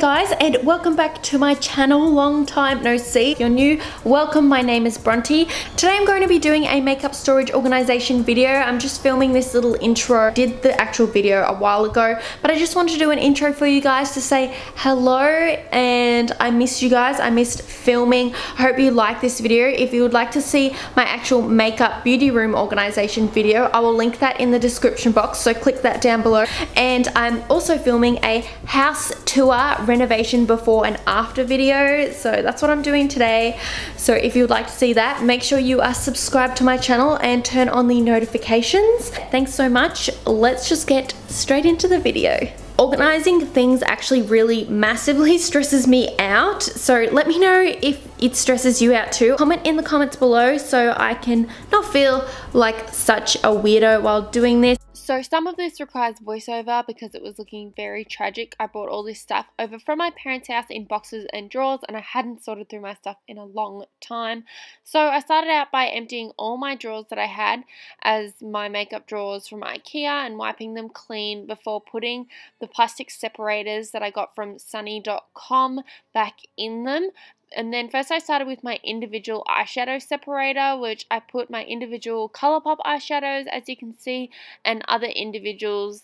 guys, and welcome back to my channel. Long time no see. If you're new, welcome. My name is Bronte. Today I'm going to be doing a makeup storage organization video. I'm just filming this little intro. Did the actual video a while ago, but I just wanted to do an intro for you guys to say hello, and I missed you guys. I missed filming. I hope you like this video. If you would like to see my actual makeup beauty room organization video, I will link that in the description box, so click that down below. And I'm also filming a house tour renovation before and after video, so that's what I'm doing today. So if you would like to see that, make sure you are subscribed to my channel and turn on the notifications. Thanks so much. Let's just get straight into the video. Organizing things actually really massively stresses me out, so let me know if it stresses you out too. Comment in the comments below so I can not feel like such a weirdo while doing this. So some of this requires voiceover because it was looking very tragic. I brought all this stuff over from my parents' house in boxes and drawers, and I hadn't sorted through my stuff in a long time. So I started out by emptying all my drawers that I had as my makeup drawers from IKEA and wiping them clean before putting the plastic separators that I got from sunny.com back in them. And then first I started with my individual eyeshadow separator, which I put my individual ColourPop eyeshadows, as you can see, and other individuals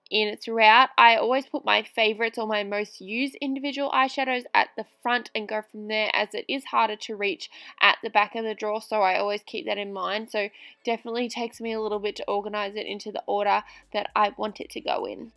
in throughout. I always put my favorites or my most used individual eyeshadows at the front and go from there, as it is harder to reach at the back of the drawer, so I always keep that in mind. So definitely takes me a little bit to organize it into the order that I want it to go in.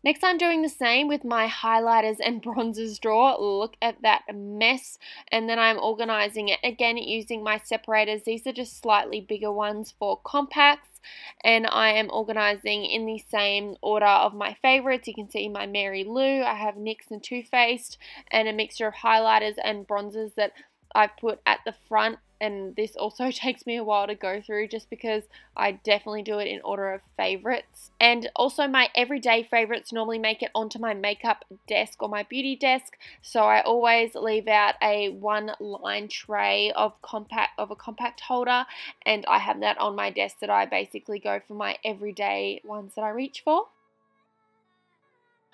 Next, I'm doing the same with my highlighters and bronzers drawer. Look at that mess. And then I'm organizing it again using my separators. These are just slightly bigger ones for compacts. And I am organizing in the same order of my favorites. You can see my Mary Lou. I have NYX and Too Faced, and a mixture of highlighters and bronzers that I've put at the front. And this also takes me a while to go through just because I definitely do it in order of favorites. And also my everyday favorites normally make it onto my makeup desk or my beauty desk. So I always leave out a one line tray of a compact holder, and I have that on my desk that I basically go for my everyday ones that I reach for.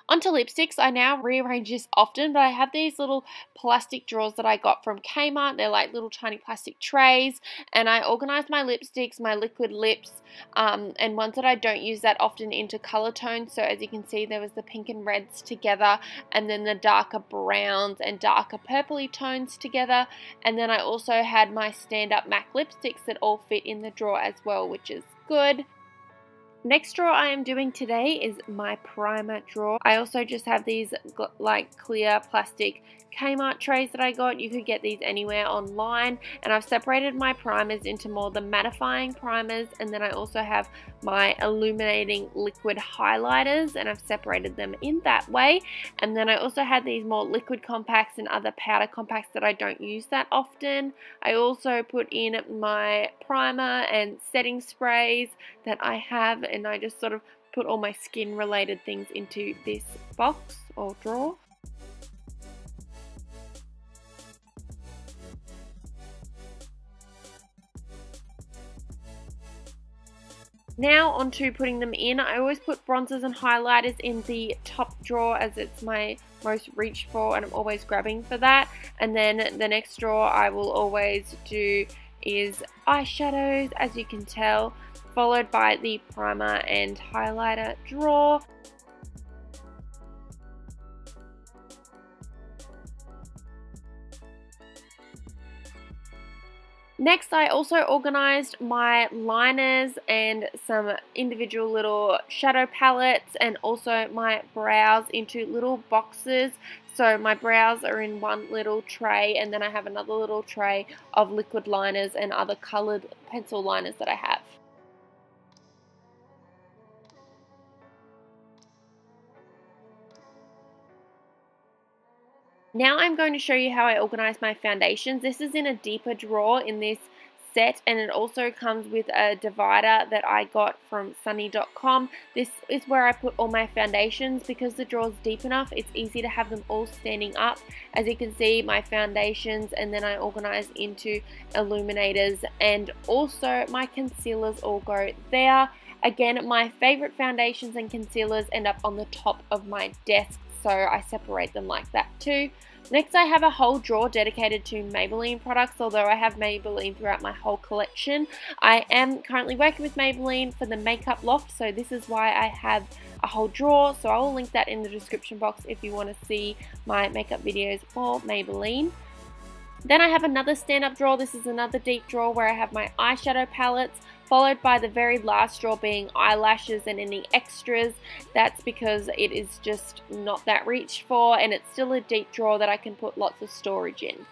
Onto lipsticks. I now rearrange this often, but I have these little plastic drawers that I got from Kmart. They're like little tiny plastic trays, and I organize my lipsticks, my liquid lips, and ones that I don't use that often into color tones. So as you can see, there was the pink and reds together, and then the darker browns and darker purpley tones together. And then I also had my stand-up MAC lipsticks that all fit in the drawer as well, which is good. Next drawer I am doing today is my primer drawer. I also just have these like clear plastic Kmart trays that I got. You could get these anywhere online, and I've separated my primers into more the mattifying primers, and then I also have my illuminating liquid highlighters, and I've separated them in that way. And then I also had these more liquid compacts and other powder compacts that I don't use that often. I also put in my primer and setting sprays that I have, and I just sort of put all my skin related things into this box or drawer. Now onto putting them in. I always put bronzers and highlighters in the top drawer as it's my most reached for, and I'm always grabbing for that. And then the next drawer I will always do is eyeshadows, as you can tell, followed by the primer and highlighter drawer. Next, I also organized my liners and some individual little shadow palettes, and also my brows into little boxes. So my brows are in one little tray, and then I have another little tray of liquid liners and other colored pencil liners that I have. Now I'm going to show you how I organize my foundations. This is in a deeper drawer in this set, and it also comes with a divider that I got from sunny.com. This is where I put all my foundations. Because the drawer's deep enough, it's easy to have them all standing up. As you can see, my foundations, and then I organize into illuminators, and also my concealers all go there. Again, my favorite foundations and concealers end up on the top of my desk, so I separate them like that too. Next, I have a whole drawer dedicated to Maybelline products. Although I have Maybelline throughout my whole collection, I am currently working with Maybelline for the makeup loft, so this is why I have a whole drawer. So I will link that in the description box if you want to see my makeup videos for Maybelline. Then I have another stand-up drawer. This is another deep drawer where I have my eyeshadow palettes, followed by the very last drawer being eyelashes and any extras. That's because it is just not that reached for, and it's still a deep drawer that I can put lots of storage in.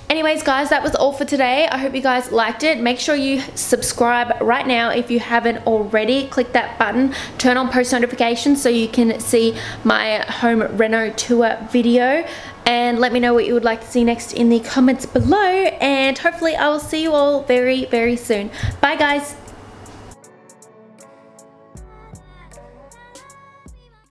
Anyways guys, that was all for today. I hope you guys liked it. Make sure you subscribe right now if you haven't already. Click that button, turn on post notifications so you can see my home reno tour video, and let me know what you would like to see next in the comments below, and hopefully I will see you all very, very soon. Bye guys.